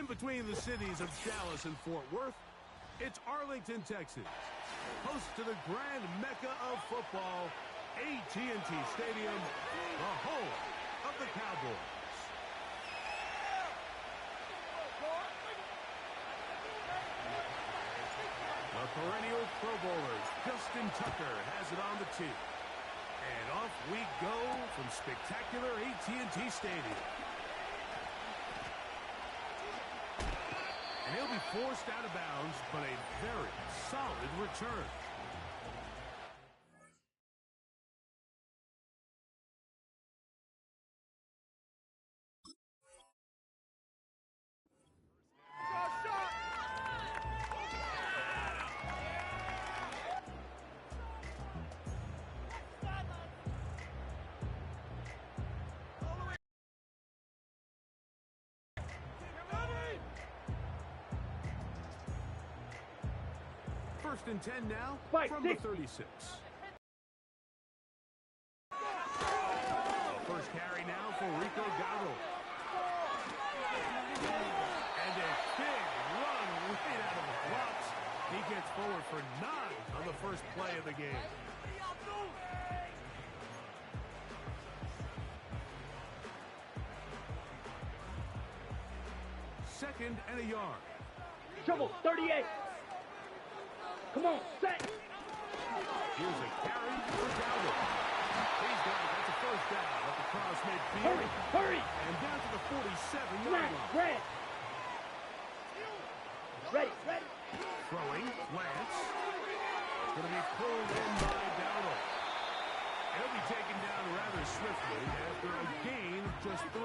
In between the cities of Dallas and Fort Worth, it's Arlington, Texas, host to the grand mecca of football, AT&T Stadium, the home of the Cowboys. The perennial Pro Bowlers, Justin Tucker, has it on the tee. And off we go from spectacular AT&T Stadium. And he'll be forced out of bounds, but a very solid return. First and 10 now from the 36. First carry now for Rico Gato. And a big run right out of the blocks. He gets forward for 9 on the first play of the game. Second and a yard. Trouble, 38. Come on, set. Here's a carry for Gallup. He's got it. That's a first down at the cross midfield. Hurry, hurry. And down to the 47-yard line. Red. Ready, ready. Throwing, Lance. Going to be pulled in by Dowdle. He'll be taken down rather swiftly after a gain of just 3.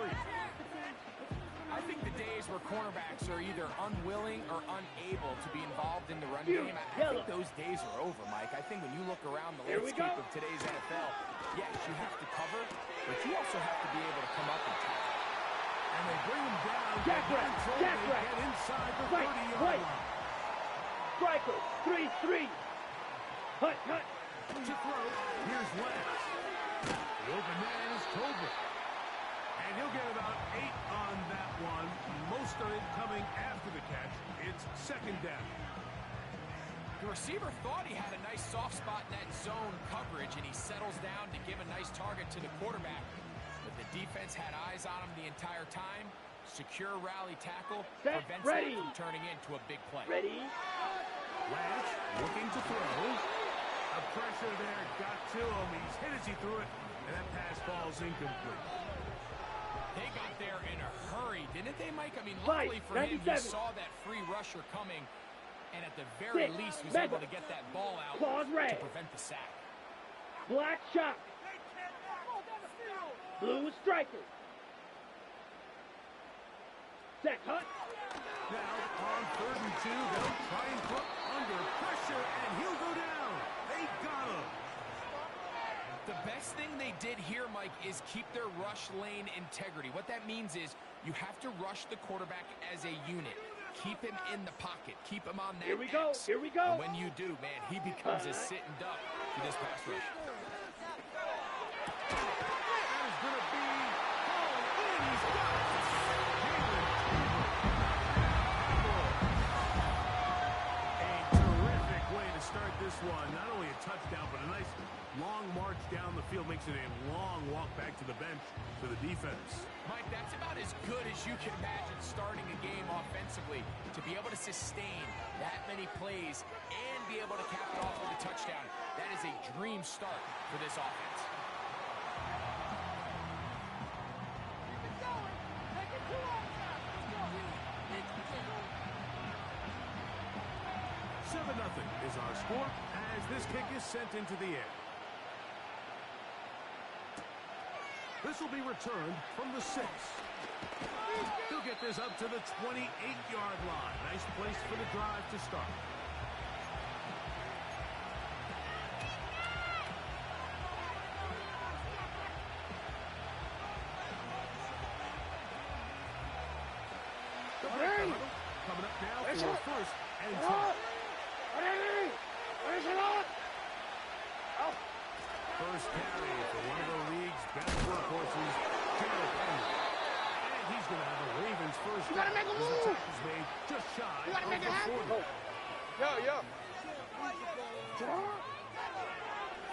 I think the days where cornerbacks are either unwilling or unable to be involved in the run game, I think those days are over, Mike. I think when you look around the landscape of today's NFL, yes, you have to cover, but you also have to be able to come up and tackle. And they bring him down. Jack right. Get inside the 30-yard line. Striker, 3-3. Hut, hut. To throw, here's Lance. The open man is Tolbert. And he'll get about 8 on that one. Most of it coming after the catch. It's second down. The receiver thought he had a nice soft spot in that zone coverage, and he settles down to give a nice target to the quarterback. But the defense had eyes on him the entire time. Secure rally tackle prevents it from turning into a big play. Ready. Lance looking to throw. A pressure there got to him. He's hit as he threw it, and that pass falls incomplete. They got there in a hurry, didn't they, Mike? I mean, luckily for him, he saw that free rusher coming, and at the very least was able to get that ball out to prevent the sack. Black shot. Blue striker. Set, hut. Now, on 3rd and 2, they'll try and put under pressure, and he'll go down. They got him. The best thing they did here, Mike, is keep their rush lane integrity. What that means is you have to rush the quarterback as a unit. Keep him in the pocket. Keep him on that Here we go. Here we go. And when you do, man, he becomes a sitting duck to this pass rush. That is going to be hauled in. He's got it. A terrific way to start this one. Not only a touchdown, but a nice long march down the field. Makes it a long walk back to the bench for the defense. Mike, that's about as good as you can imagine starting a game offensively. To be able to sustain that many plays and be able to cap it off with a touchdown, that is a dream start for this offense. 7-0 is our score as this kick is sent into the air. This will be returned from the 6. He'll get this up to the 28-yard line. Nice place for the drive to start. Coming up now for first and 10. First carry for one of the league's best workhorses, Gerald Henry. And he's going to have the Ravens' first first You gotta make a as the move. tackle's made just shy You gotta of make the it happen. 40. Yo.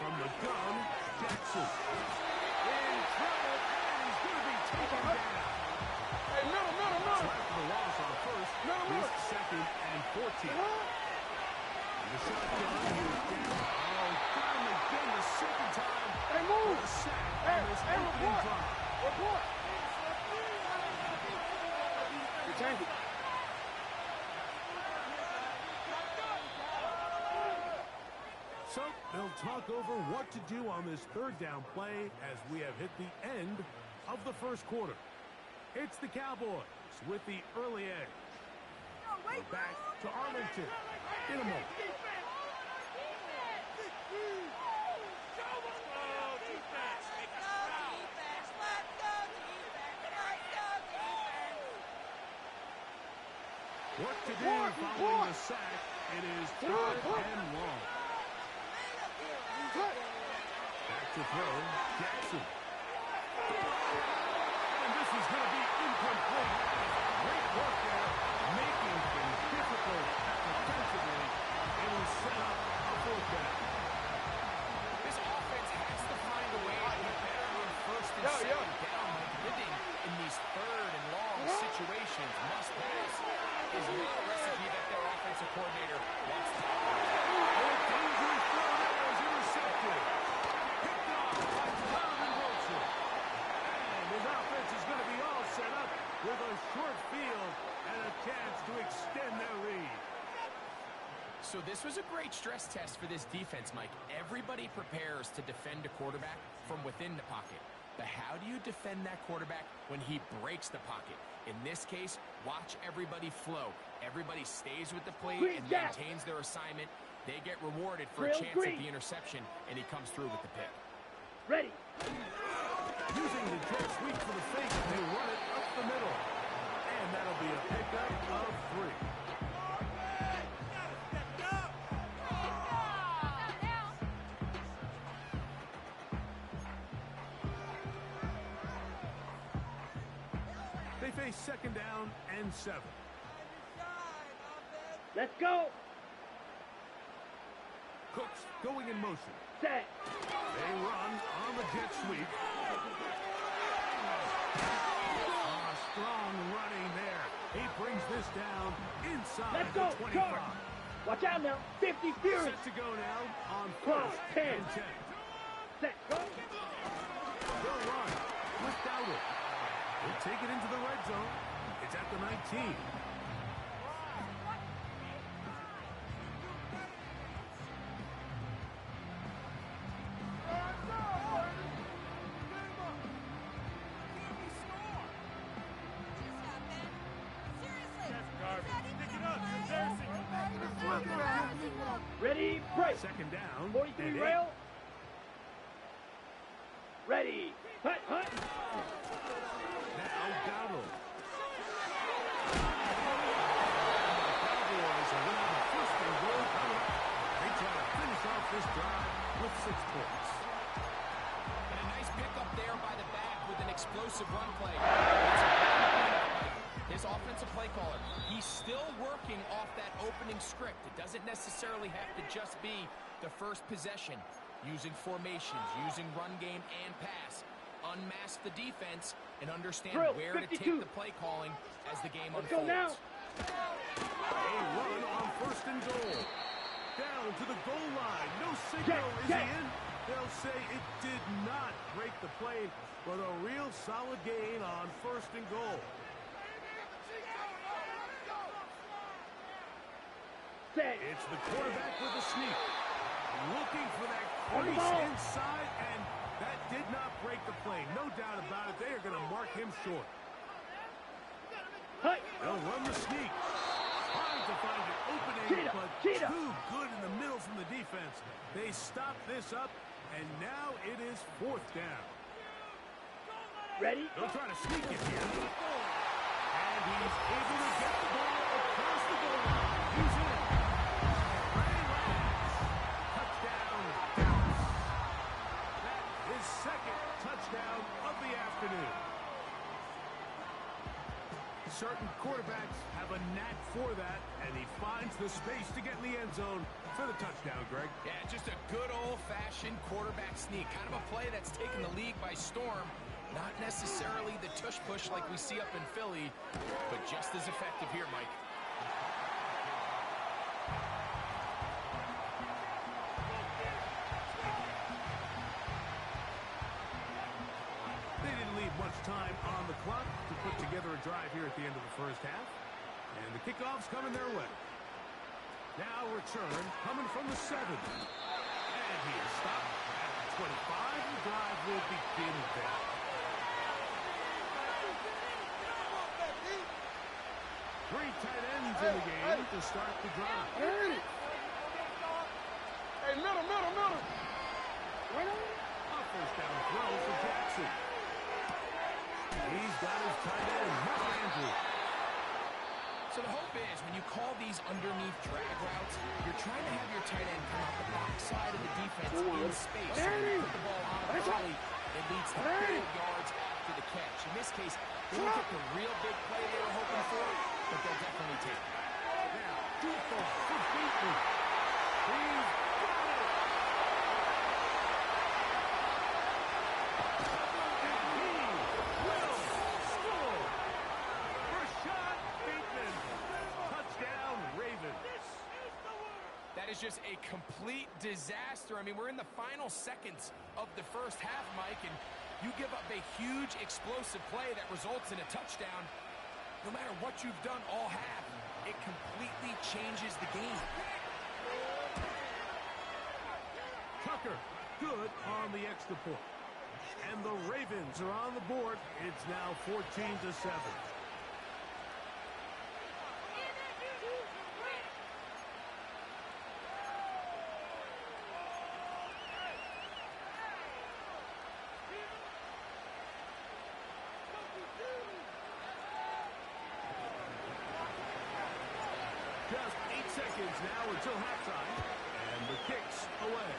From the gun, Jackson. In trouble, and he's going to be taken down. Hey, middle. Flag for the loss on first. Missed second and 14. The shotgun, he is down. Oh, got him again the second time. Hey, move. With a sack Hey, on this hey, opening report. drive. Report. You change it. So they'll talk over what to do on this third down play as we have hit the end of the first quarter. It's the Cowboys with the early edge. We're back to Arlington in a moment. What to do following the sack? It is third and long. Back to throw, Jackson. And this is going to be incomplete. Great work there, making things difficult defensively. It will set up a fourth down. This offense has to find a way to get better on first and second down. Like living in these third and long situations, must pass, is not a recipe that their offensive coordinator wants to operate. A dangerous throw there is intercepted. Picked off by Donovan Wilson. And his offense is going to be all set up with a short field and a chance to extend their lead. So this was a great stress test for this defense, Mike. Everybody prepares to defend a quarterback from within the pocket. But how do you defend that quarterback when he breaks the pocket? In this case, watch everybody flow. Everybody stays with the play and maintains their assignment. They get rewarded for a chance at the interception, and he comes through with the pick. Ready. Using the jet sweep for the fake, they run it up the middle. And that'll be a pickup of 3. They face second down and 7. Let's go. Cooks going in motion. Set. They run on the jet sweep. Strong running there. He brings this down inside Let's go. the 25. Charge. Watch out now. 50 Fury. Set to go now on Cross, first 10. and 10. Set. Go. They'll run without it. They'll take it into the red zone. It's at the 19. Ready. Break. Second down. 43 and 8. rail. Ready. Hut. Now Dowdle. Cowboys are going to have a first and goal coming up. They try to finish off this drive with 6 points. And a nice pickup there by the back with an explosive run play. His offensive play caller, he's still working off that opening script. It doesn't necessarily have to just be the first possession. Using formations, using run game and pass. Unmask the defense and understand where to take the play calling as the game unfolds. Go now. A run on first and goal. Down to the goal line. No signal. Is he in? They'll say it did not break the play, but a real solid gain on first and goal. Set. It's the quarterback with the sneak. Looking for that crease inside, and that did not break the play. No doubt about it. They are going to mark him short. Hut. They'll run the sneak. Trying to find an opening, but too good in the middle from the defense. They stop this up, and now it is fourth down. Ready. They'll try to sneak it here. And he's able to get the ball across the goal line. He's in. Second touchdown of the afternoon. certain quarterbacks have a knack for that, and he finds the space to get in the end zone for the touchdown, Greg. Yeah, just a good old-fashioned quarterback sneak. Kind of a play that's taken the league by storm. Not necessarily the tush-push like we see up in Philly, but just as effective here, Mike. They didn't leave much time on the clock to put together a drive here at the end of the first half. And the kickoff's coming their way. Now return coming from the 7. And he is stopped at the 25. The drive will begin there. Three tight ends in the game to start the drive. Hey, middle. A first down throw for Jackson. He's got his tight end, Andrew. So the hope is when you call these underneath drag routes, you're trying to have your tight end come out the backside of the defense in space. So when you put the ball on early, it leads to big yards after the catch. In this case, they didn't get the real big play they were hoping for, but they'll definitely take it. Now, deep ball for Bateman. He's got it. And he will score. Rashad Bateman. Touchdown, Ravens. That is just a complete disaster. I mean, we're in the final seconds of the first half, Mike, and you give up a huge explosive play that results in a touchdown. No matter what you've done all half, it completely changes the game. Tucker, good on the extra point. And the Ravens are on the board. It's now 14-7. Just 8 seconds now until halftime, and the kick's away.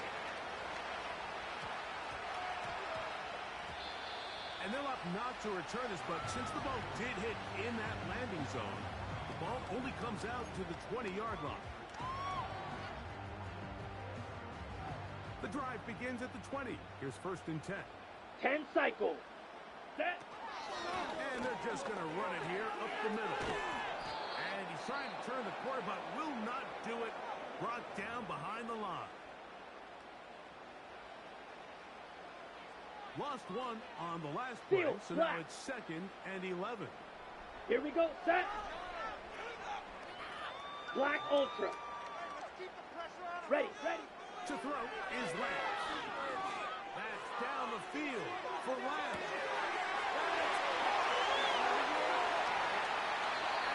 And they'll opt not to return this, but since the ball did hit in that landing zone, the ball only comes out to the 20-yard line. The drive begins at the 20. Here's 1st and 10. 10 cycles. Set. And they're just going to run it here up the middle. And he's trying to turn the corner, but will not do it. Brought down behind the line. Lost one on the last play, Field, so now black. it's 2nd and 11. Here we go. Set. Black Ultra. Ready. To throw is Lance. That's down the field for Lance.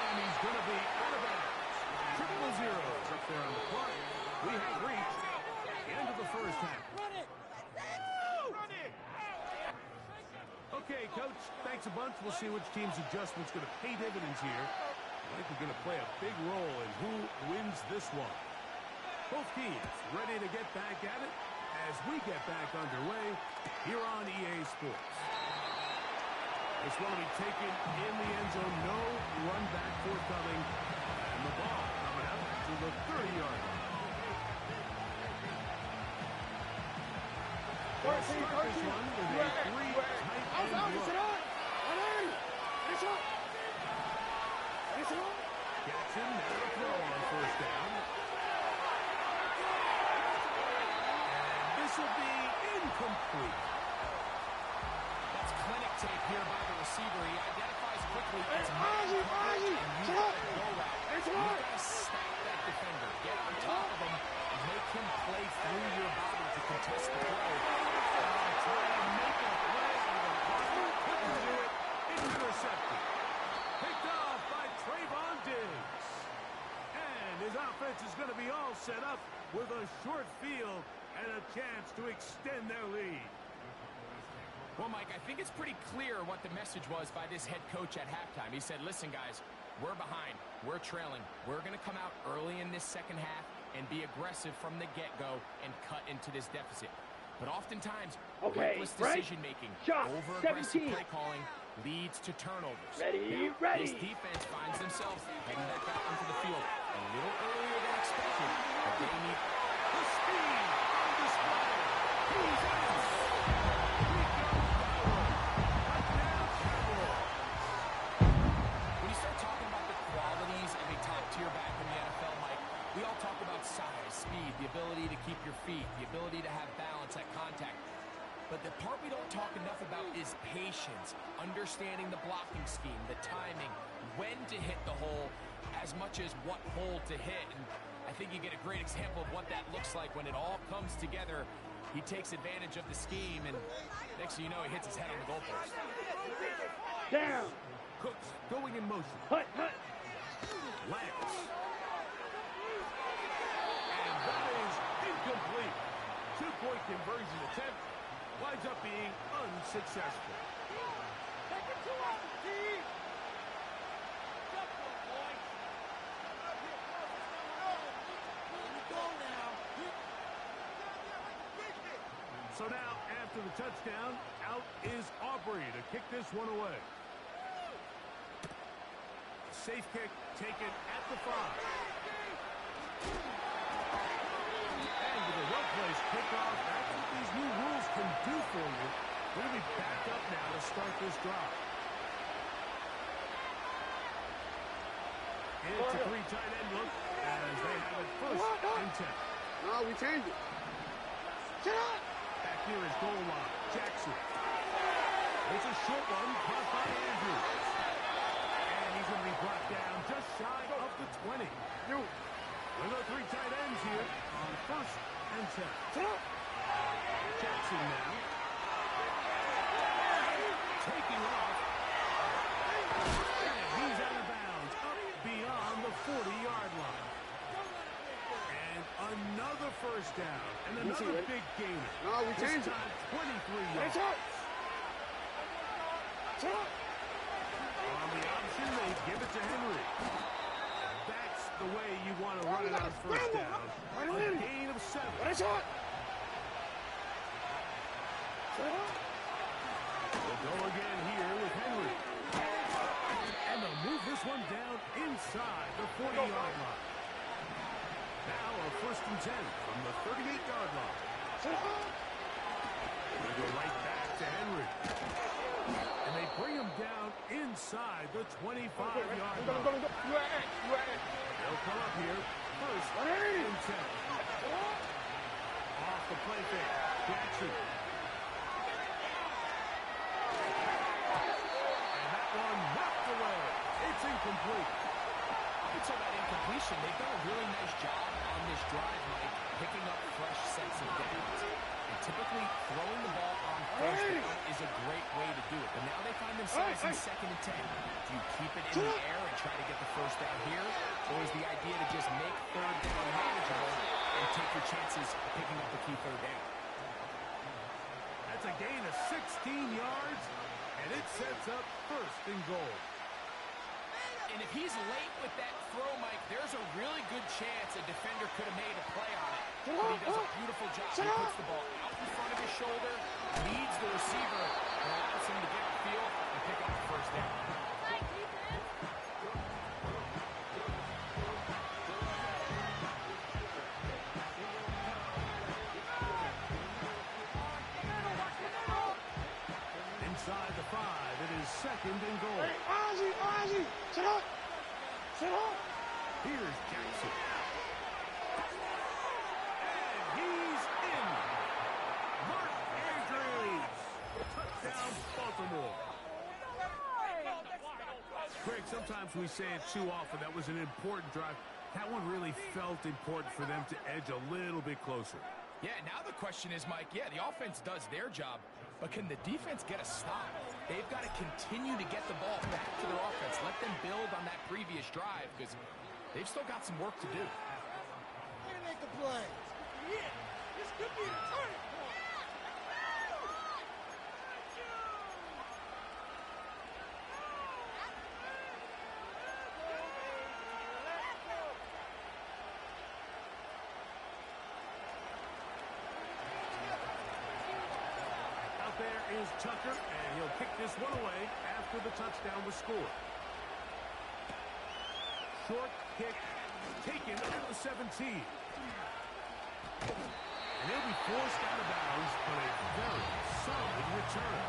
And he's going to be out of bounds. 0-0 up there on the clock. We have reached the end of the first half. Run it. Okay, Coach, thanks a bunch. We'll see which team's adjustment's going to pay dividends here. I think we're going to play a big role in who wins this one. Both teams ready to get back at it as we get back underway here on EA Sports. This one will be taken in the end zone. No run back forthcoming. And the ball coming out to the 30-yard line. They'll start this one with a 3 tight end rush. Jackson now to throw on 1st down. And this will be incomplete. That's clinic tape here by the receiver. He identifies quickly. It's Madden, and you got to go route. You got to stack that defender. Get on top of him. Make him play through your body to contest the throw. Trying to make a play out of the pocket. Couldn't do it. Intercepted. Picked off by Trayvon Diggs. And his offense is going to be all set up with a short field and a chance to extend their lead. Well, Mike, I think it's pretty clear what the message was by this head coach at halftime. He said, listen, guys, we're behind. We're trailing. We're going to come out early in this second half and be aggressive from the get-go and cut into this deficit. But oftentimes, reckless decision-making, over-aggressive play calling leads to turnovers. Ready, now, ready. This defense finds themselves heading back out onto the field a little earlier than expected, but they need The speed on display. He's in. When you start talking about the qualities of a top-tier back in the NFL, Mike, we all talk about size, speed, the ability to keep your feet, the ability to have balance at contact. But the part we don't talk enough about is patience, understanding the blocking scheme, the timing, when to hit the hole, as much as what hole to hit. And I think you get a great example of what that looks like when it all comes together. He takes advantage of the scheme, and next thing you know, he hits his head on the goalpost. Down. Cooks going in motion. Hut, hut. Lance. And that is incomplete. Two-point conversion attempt winds up being unsuccessful. So now, after the touchdown, out is Aubrey to kick this one away. Safe kick taken at the 5. And with a well-placed kickoff, that's what these new rules can do for you. We're going to be back up now to start this drive. It's a 3 tight end look as they have it first and 10. No, we changed it. Shut up! Back here is goal line. Jackson. It's a short one caught by Andrews. And he's going to be brought down just shy of the 20. With the 3 tight ends here on first and 10. Jackson now. Taking off. And he's out of bounds up beyond the 40-yard line. And another first down. And another big gainer. No, we changed this it. time 23 yards. On the option, they give it to Henry. That's the way you want to run it on first down. A gain of 7. We'll go again here with Henry. And they'll move this one down inside the 40-yard line. Now a first and 10 from the 38-yard line. They go right back to Henry. And they bring him down inside the 25-yard line. They'll come up here first and 10. Off the play fake. Jackson. And that one knocked away. It's incomplete. So that incompletion, they've done a really nice job on this drive, Mike, picking up fresh sets of downs. And typically, throwing the ball on first down is a great way to do it. But now they find themselves in second and 10. Do you keep it in the air and try to get the first down here? Or is the idea to just make third down manageable and take your chances of picking up a key third down? That's a gain of 16 yards, and it sets up first and goal. And if he's late with that throw, Mike, there's a really good chance a defender could have made a play on it. But he does a beautiful job. He puts the ball out in front of his shoulder, leads the receiver, and allows him to get upfield and pick up the first down. Inside the 5, it is second and goal. Ozzy, sit up. Here's Jackson. And he's in. Mark Andrews. Touchdown, Baltimore. Craig, sometimes we say it too often. That was an important drive. That one really felt important for them to edge a little bit closer. Yeah, now the question is, Mike, the offense does their job, but can the defense get a stop? They've got to continue to get the ball back to their offense. Let them build on that previous drive because they've still got some work to do. Make the play. This could be the turning point. Out there Here's Tucker, and he'll kick this one away after the touchdown was scored. Short kick taken at the 17. And he'll be forced out of bounds, but a very solid return.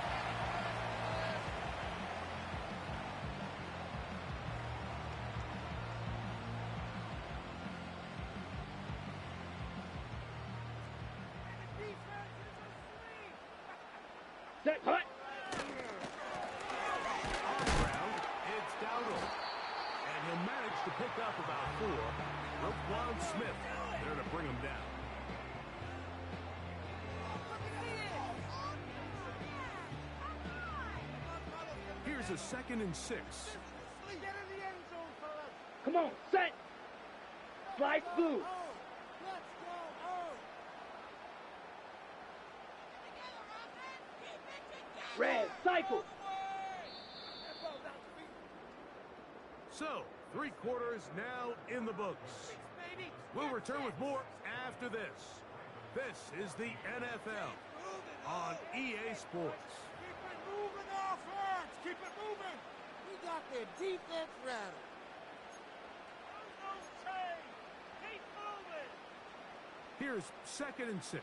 Set, hut. On the ground, it's Dowdle. And he'll manage to pick up about 4. Roquan Smith there to bring him down. Here's a 2nd and 6. Come on, set. Slide through. Red, cycle. So, 3 quarters now in the books. We'll return with more after this. This is the NFL on EA Sports. Keep it moving, offense. Keep it moving. We got their defense rattled. Keep moving. Here's 2nd and 6.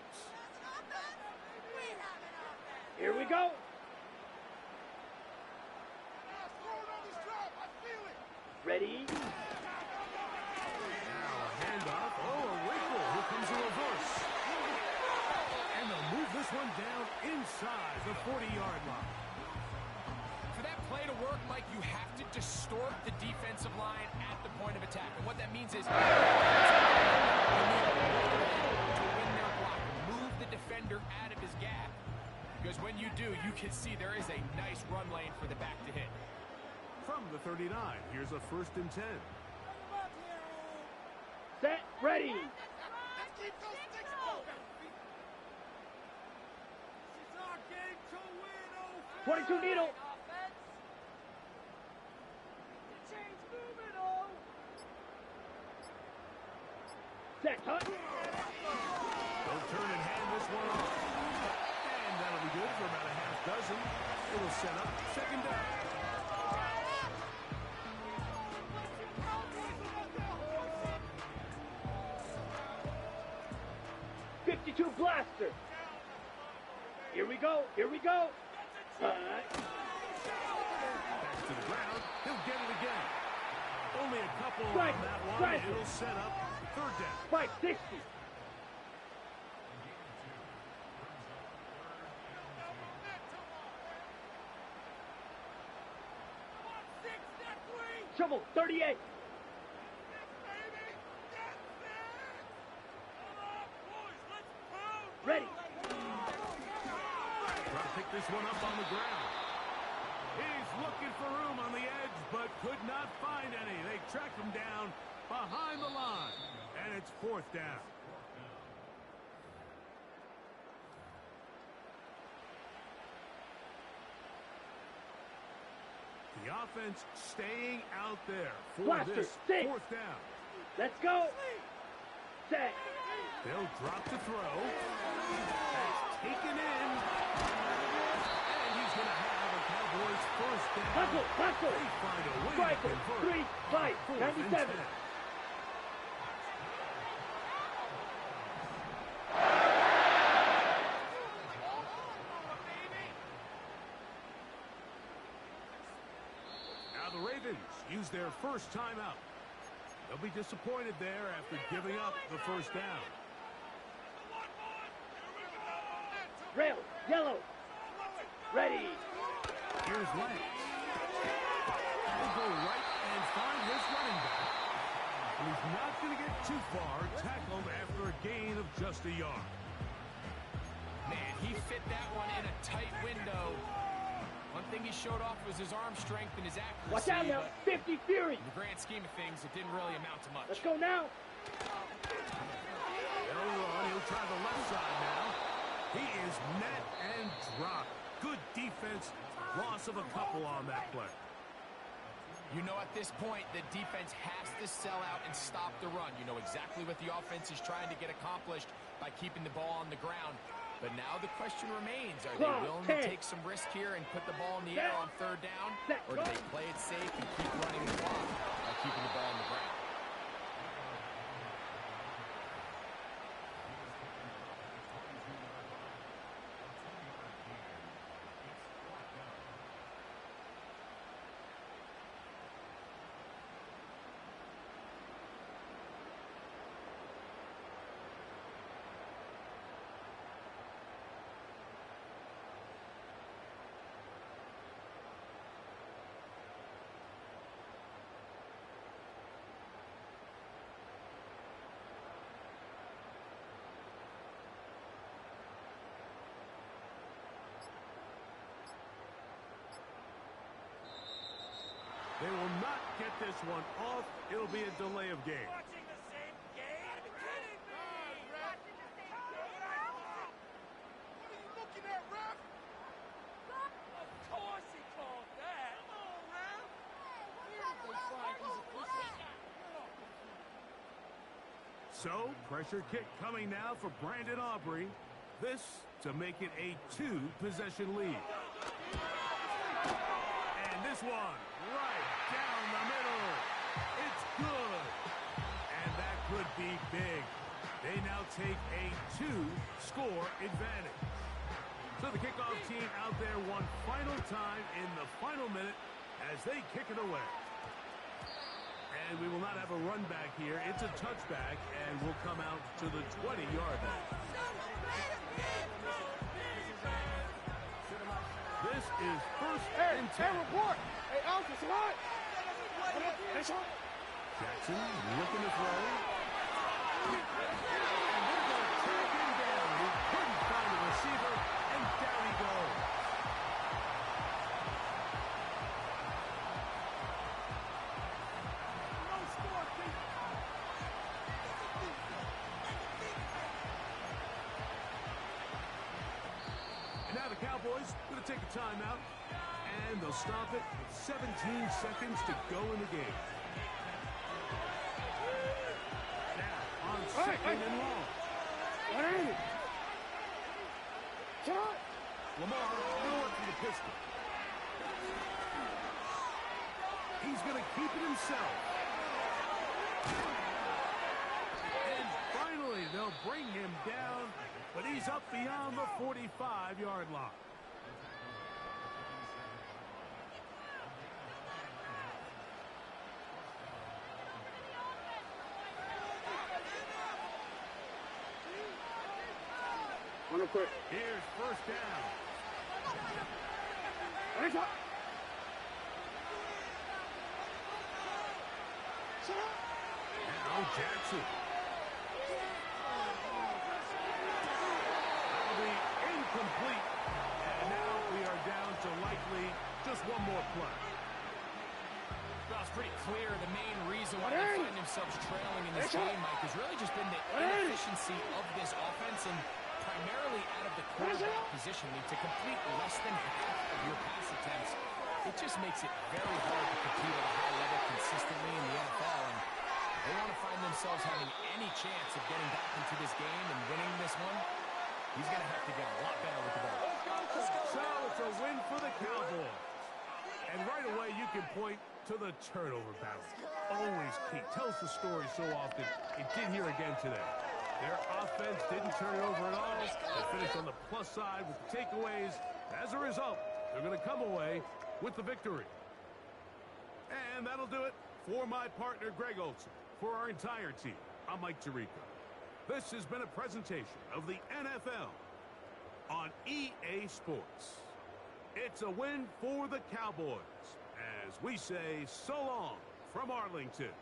Here we go. Ready? Now a handoff. Oh, a wrinkle. Here comes a reverse. And they'll move this one down inside the 40-yard line. For that play to work, Mike, you have to distort the defensive line at the point of attack. And what that means is you need to win their block. Move the defender out of his gap. Because when you do, you can see there is a nice run lane for the back to hit. From the 39, here's a 1st and 10. Set, ready. Let's keep those sticks moving. This is our game to win, offense. 22 needle. Set, hut. They'll turn and hand this one off. And that'll be good for about a half dozen. It'll set up 2nd down. 52 blaster. Here we go. Here we go. Back to the ground. He'll get it again. Only a couple on that one. It'll set up 3rd down. 560. Trouble, 38. Ready. Try to pick this one up on the ground. He's looking for room on the edge, but could not find any. They tracked him down behind the line, and it's 4th down. The offense staying out there for Blaster, this 6. 4th down. Let's go. Set. They'll drop to throw. That's taken in. And he's going to have a Cowboys 1st down. Hustle, hustle. They find a way Rifle, to convert. 3, 5, 4th and 97. 10. Now the Ravens use their first timeout. They'll be disappointed there after giving up the 1st down. Rail, yellow. Ready. Here's Lance. He'll go right and find his running back. He's not going to get too far, tackled after a gain of just a yard. Man, he fit that one in a tight window. One thing he showed off was his arm strength and his accuracy. Watch out now. 50 Fury. In the grand scheme of things, it didn't really amount to much. Let's go now. He'll run. He'll try the left side now. He is net and dropped. Good defense. Loss of a couple on that play. You know, at this point, the defense has to sell out and stop the run. You know exactly what the offense is trying to get accomplished by keeping the ball on the ground. But now the question remains, are they willing to take some risk here and put the ball in the air on third down? Or do they play it safe and keep running the clock by keeping the ball on the ground? They will not get this one off. It'll be a delay of game. Watching the same game? Kidding me! Watching the same game? What are you looking at, ref? Of course he called that. Come on, ref. Where did they find these officials? So, pressure kick coming now for Brandon Aubrey. This to make it a 2-possession lead. And this one, right down the middle. It's good. And that could be big. They now take a 2-score advantage. So the kickoff team out there one final time in the final minute as they kick it away. And we will not have a run back here. It's a touchback, and will come out to the 20-yard line. This is first and 10. Report! Hey, Alpha, it's hot! Jackson looking to throw. And they're going to track him down. He couldn't find a receiver, and down he goes. And now the Cowboys going to take a timeout, and they'll stop it with 17 seconds to go in the game. Now, on second and long. Lamar going for the pistol. He's going to keep it himself. And finally, they'll bring him down, but he's up beyond the 45-yard line. Here's first down. Now Jackson. That'll be incomplete. And now we are down to likely just one more play. Well, it's pretty clear the main reason why they find themselves trailing in this game, Mike, has really just been the inefficiency of this offense and primarily out of the quarterback position. I mean, to complete less than half of your pass attempts, it just makes it very hard to compete at a high level consistently in the NFL. And if they want to find themselves having any chance of getting back into this game and winning this one, he's going to have to get a lot better with the ball. So it's a win for the Cowboys. And right away, you can point to the turnover battle. Always key. Tells the story so often. It did here again today. Their offense didn't turn it over at all. They finished on the plus side with the takeaways. As a result, they're going to come away with the victory. And that'll do it for my partner, Greg Olson. For our entire team, I'm Mike Tirico. This has been a presentation of the NFL on EA Sports. It's a win for the Cowboys, as we say so long from Arlington.